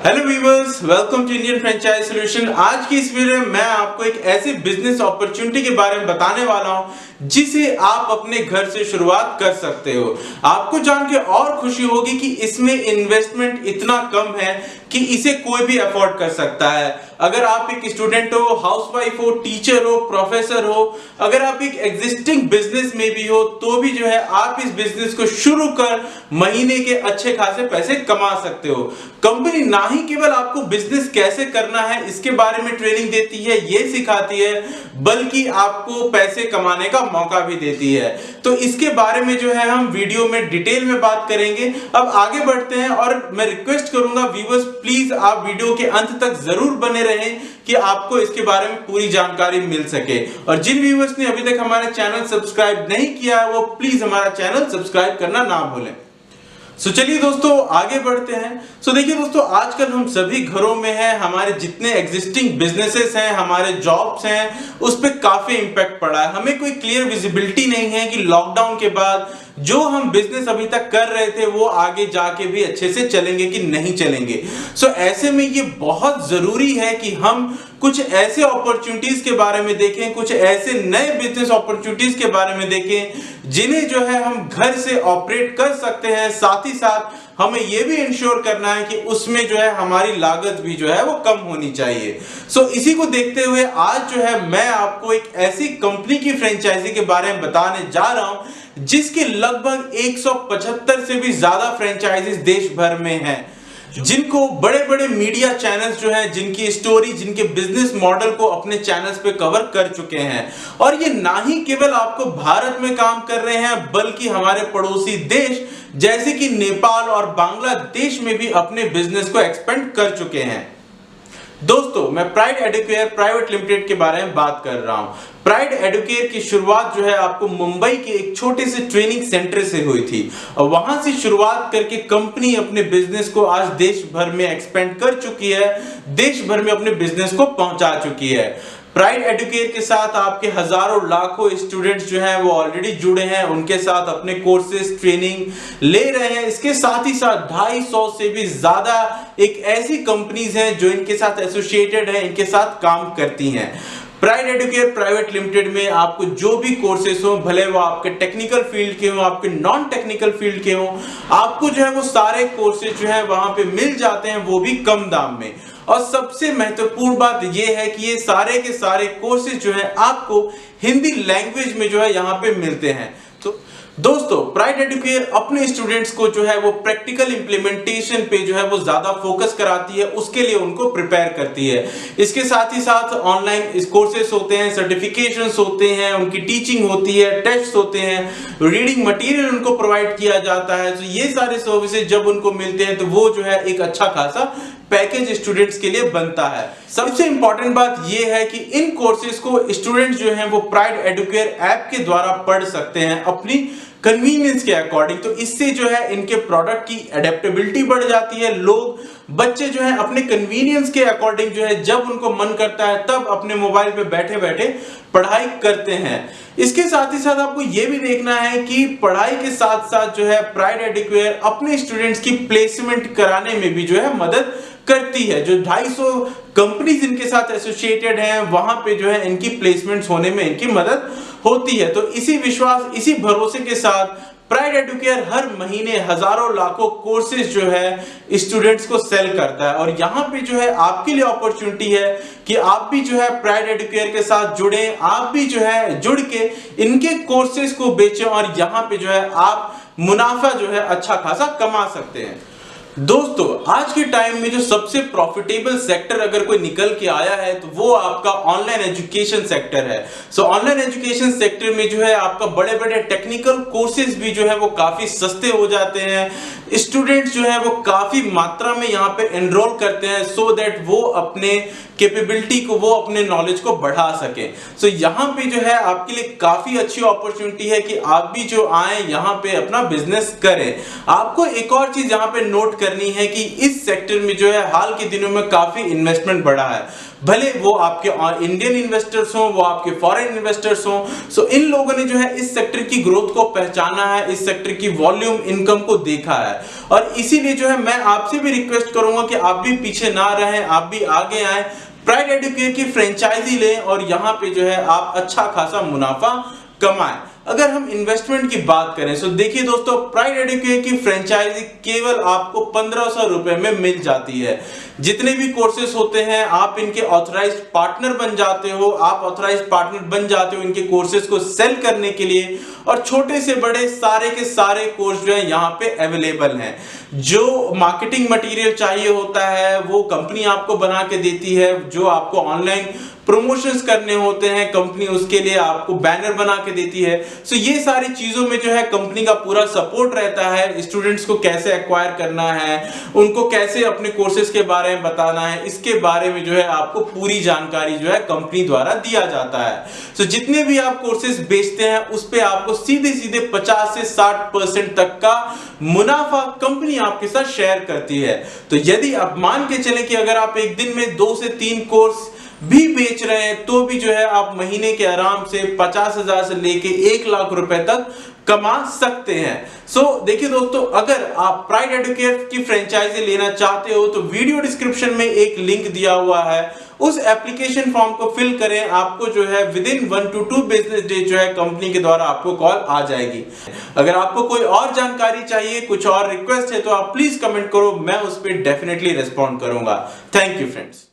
Hello viewers, welcome to Indian franchise solution. आज की इस वीडियो में मैं आपको एक ऐसी बिजनेस अपॉर्चुनिटी के बारे में बताने वाला हूं जिसे आप अपने घर से शुरुआत कर सकते हो। आपको जान के और खुशी होगी कि इसमें इन्वेस्टमेंट इतना कम है कि इसे कोई भी अफोर्ड कर सकता है। अगर आप एक स्टूडेंट हो, हाउसवाइफ हो, टीचर हो, प्रोफेसर हो, अगर आप एक एग्जिस्टिंग बिजनेस में भी हो तो भी जो है आप इस बिजनेस को शुरू कर महीने के अच्छे खासे पैसे कमा सकते हो। कंपनी ना ही केवल आपको बिजनेस कैसे करना है इसके बारे में ट्रेनिंग देती है, ये सिखाती है, बल्कि आपको पैसे कमाने का मौका भी देती है। तो इसके बारे में जो है हम वीडियो में डिटेल में बात करेंगे। अब आगे बढ़ते हैं और मैं रिक्वेस्ट करूंगा व्यूअर्स, प्लीज आप वीडियो के अंत तक जरूर बने रहें कि आपको इसके बारे में पूरी जानकारी मिल सके। और जिन व्यूअर्स ने अभी तक हमारा चैनल सब्सक्राइब नहीं किया है वो प्लीज हमारा चैनल सब्सक्राइब करना ना भूलें। चलिए दोस्तों आगे बढ़ते हैं। देखिए दोस्तों, आजकल हम सभी घरों में हैं, हमारे जितने एग्जिस्टिंग बिजनेसेस हैं, हमारे जॉब्स हैं, उस पर काफी इंपैक्ट पड़ा है। हमें कोई क्लियर विजिबिलिटी नहीं है कि लॉकडाउन के बाद जो हम बिजनेस अभी तक कर रहे थे वो आगे जाके भी अच्छे से चलेंगे कि नहीं चलेंगे। ऐसे में ये बहुत जरूरी है कि हम कुछ ऐसे अपॉर्चुनिटीज के बारे में देखें, कुछ ऐसे नए बिजनेस अपॉर्चुनिटीज के बारे में देखें जिन्हें जो है हम घर से ऑपरेट कर सकते हैं। साथ ही साथ हमें यह भी इंश्योर करना है कि उसमें जो है हमारी लागत भी जो है वो कम होनी चाहिए। इसी को देखते हुए आज जो है मैं आपको एक ऐसी कंपनी की फ्रेंचाइजी के बारे में बताने जा रहा हूं जिसके लगभग 175 से भी ज्यादा फ्रेंचाइजीज देश भर में हैं, जिनको बड़े बड़े मीडिया चैनल्स जो हैं, जिनकी स्टोरी, जिनके बिजनेस मॉडल को अपने चैनल्स पे कवर कर चुके हैं। और ये ना ही केवल आपको भारत में काम कर रहे हैं बल्कि हमारे पड़ोसी देश जैसे कि नेपाल और बांग्लादेश में भी अपने बिजनेस को एक्सपेंड कर चुके हैं। दोस्तों, मैं प्राइड एडुकेयर प्राइवेट लिमिटेड के बारे में बात कर रहा हूं। प्राइड एडुकेयर की शुरुआत जो है आपको मुंबई के एक छोटे से ट्रेनिंग सेंटर से हुई थी और वहां से शुरुआत करके कंपनी अपने बिजनेस को आज देश भर में एक्सपेंड कर चुकी है, देश भर में अपने बिजनेस को पहुंचा चुकी है। प्राइड एडुकेयर के साथ आपके हजारों लाखों स्टूडेंट्स जो हैं वो ऑलरेडी जुड़े हैं, उनके साथ अपने कोर्सेज ट्रेनिंग ले रहे हैं। इसके साथ ही साथ 250 से भी ज्यादा एक ऐसी कंपनीज हैं जो इनके साथ एसोसिएटेड है, इनके साथ काम करती हैं। प्राइड एडुकेयर प्राइवेट लिमिटेड में आपको जो भी कोर्सेस हो, भले वो आपके टेक्निकल फील्ड के हो, आपके नॉन टेक्निकल फील्ड के हो, आपको जो है वो सारे कोर्सेज जो है वहां पे मिल जाते हैं, वो भी कम दाम में। और सबसे महत्वपूर्ण बात यह है कि ये सारे के सारे कोर्सेज जो है आपको हिंदी लैंग्वेज में जो है यहाँ पे मिलते हैं। तो दोस्तों, प्राइड एडुकेयर अपने स्टूडेंट्स को जो है वो प्रैक्टिकल इंप्लीमेंटेशन पे जो है वो ज्यादा फोकस कराती है, उसके लिए उनको प्रिपेयर करती है। इसके साथ ही साथ ऑनलाइन कोर्सेस होते हैं, सर्टिफिकेशंस होते हैं, उनकी टीचिंग होती है, टेस्ट होते हैं, रीडिंग मटेरियल उनको प्रोवाइड किया जाता है। तो ये सारे सर्विसेज जब उनको मिलते हैं तो वो जो है एक अच्छा खासा पैकेज स्टूडेंट्स के लिए बनता है। सबसे इंपॉर्टेंट बात यह है कि इन कोर्सेज को स्टूडेंट्स जो हैं वो प्राइड एडुकेयर ऐप के द्वारा पढ़ सकते हैं अपनी कन्वीनियंस के अकॉर्डिंग। तो इससे जो है इनके प्रोडक्ट की एडेप्टेबिलिटी बढ़ जाती है। बच्चे जो है अपने कन्वीनियंस के अकॉर्डिंग जो है जब उनको मन करता है तब अपने मोबाइल पे बैठे बैठे पढ़ाई करते हैं। इसके साथ ही साथ आपको यह भी देखना है कि पढ़ाई के साथ साथ जो है प्राइड एडुकेयर अपने स्टूडेंट्स की प्लेसमेंट कराने में भी जो है मदद करती है। जो 250 कंपनीज इनके साथ एसोसिएटेड हैं वहां पे जो है इनकी प्लेसमेंट्स होने में इनकी मदद होती है। तो इसी विश्वास, इसी भरोसे के साथ प्राइड एडुकेयर हर महीने हजारों लाखों कोर्सेज जो है स्टूडेंट्स को सेल करता है। और यहाँ पे जो है आपके लिए अपॉर्चुनिटी है कि आप भी जो है प्राइड एडुकेयर के साथ जुड़े, आप भी जो है जुड़ के इनके कोर्सेज को बेचें और यहाँ पे जो है आप मुनाफा जो है अच्छा खासा कमा सकते हैं। दोस्तों, आज के टाइम में जो सबसे प्रॉफिटेबल सेक्टर अगर कोई निकल के आया है तो वो आपका ऑनलाइन एजुकेशन सेक्टर है। ऑनलाइन एजुकेशन सेक्टर में जो है आपका बड़े बड़े टेक्निकल कोर्सेज भी जो है वो काफी सस्ते हो जाते हैं। स्टूडेंट्स जो है वो काफी मात्रा में यहाँ पे एनरोल करते हैं सो दैट वो अपने कैपेबिलिटी को, वो अपने नॉलेज को बढ़ा सके। यहाँ पे जो है आपके लिए काफी अच्छी अपॉर्चुनिटी है कि आप भी जो आए यहाँ पे अपना बिजनेस करें। आपको एक और चीज यहाँ पे नोट करनी है कि इस सेक्टर में जो है हाल के दिनों में काफी इन्वेस्टमेंट बढ़ा है। भले वो आपके इंडियन इन्वेस्टर्स हो, वो आपके फॉरेन इन्वेस्टर्स हो। सो इन लोगों ने जो है इस सेक्टर की ग्रोथ को पहचाना है, इस सेक्टर की वॉल्यूम इनकम को देखा है, और इसीलिए जो है मैं आपसे भी रिक्वेस्ट करूंगा कि आप भी पीछे ना रहें, आप भी आगे आए, प्राइड एडुकेयर की फ्रेंचाइजी लें और यहाँ पे जो है आप अच्छा खासा मुनाफा कमाएं। अगर हम इन्वेस्टमेंट की बात करें तो देखिए दोस्तों, प्राइड एडुकेयर की फ्रेंचाइजी केवल आपको 1500 रुपए में मिल जाती है। जितने भी कोर्सेज होते हैं आप इनके ऑथराइज्ड पार्टनर बन जाते हो, आप ऑथराइज्ड पार्टनर बन जाते हो इनके कोर्सेज को सेल करने के लिए, और छोटे से बड़े सारे के सारे कोर्स जो है यहाँ पे अवेलेबल हैं। जो मार्केटिंग मटेरियल चाहिए होता है वो कंपनी आपको बना के देती है, जो आपको ऑनलाइन प्रमोशंस करने होते हैं कंपनी उसके लिए आपको बैनर बना के देती है। सो ये सारी चीजों में जो है कंपनी का पूरा सपोर्ट रहता है। स्टूडेंट्स को कैसे एक्वायर करना है, उनको कैसे अपने कोर्सेज के बारे में बताना है, इसके बारे में जो है आपको पूरी जानकारी जो है कंपनी द्वारा दिया जाता है। सो जितने भी आप कोर्सेज बेचते हैं उस पे आपको सीधे सीधे 50 से 60% तक का मुनाफा कंपनी आपके साथ शेयर करती है। तो यदि आप मान के चलें कि अगर आप एक दिन में 2 से 3 कोर्स भी बेच रहे हैं तो भी जो है आप महीने के आराम से 50,000 से लेके 1 लाख रुपए तक कमा सकते हैं। सो देखिए दोस्तों, अगर आप प्राइड एडुकेयर की फ्रेंचाइजी लेना चाहते हो तो वीडियो डिस्क्रिप्शन में एक लिंक दिया हुआ है, उस एप्लीकेशन फॉर्म को फिल करें, आपको जो है with in 1 to 2 business day जो है कंपनी के द्वारा आपको कॉल आ जाएगी। अगर आपको कोई और जानकारी चाहिए, कुछ और रिक्वेस्ट है तो आप प्लीज कमेंट करो, मैं उस पर डेफिनेटली रिस्पॉन्ड करूंगा। Thank you friends.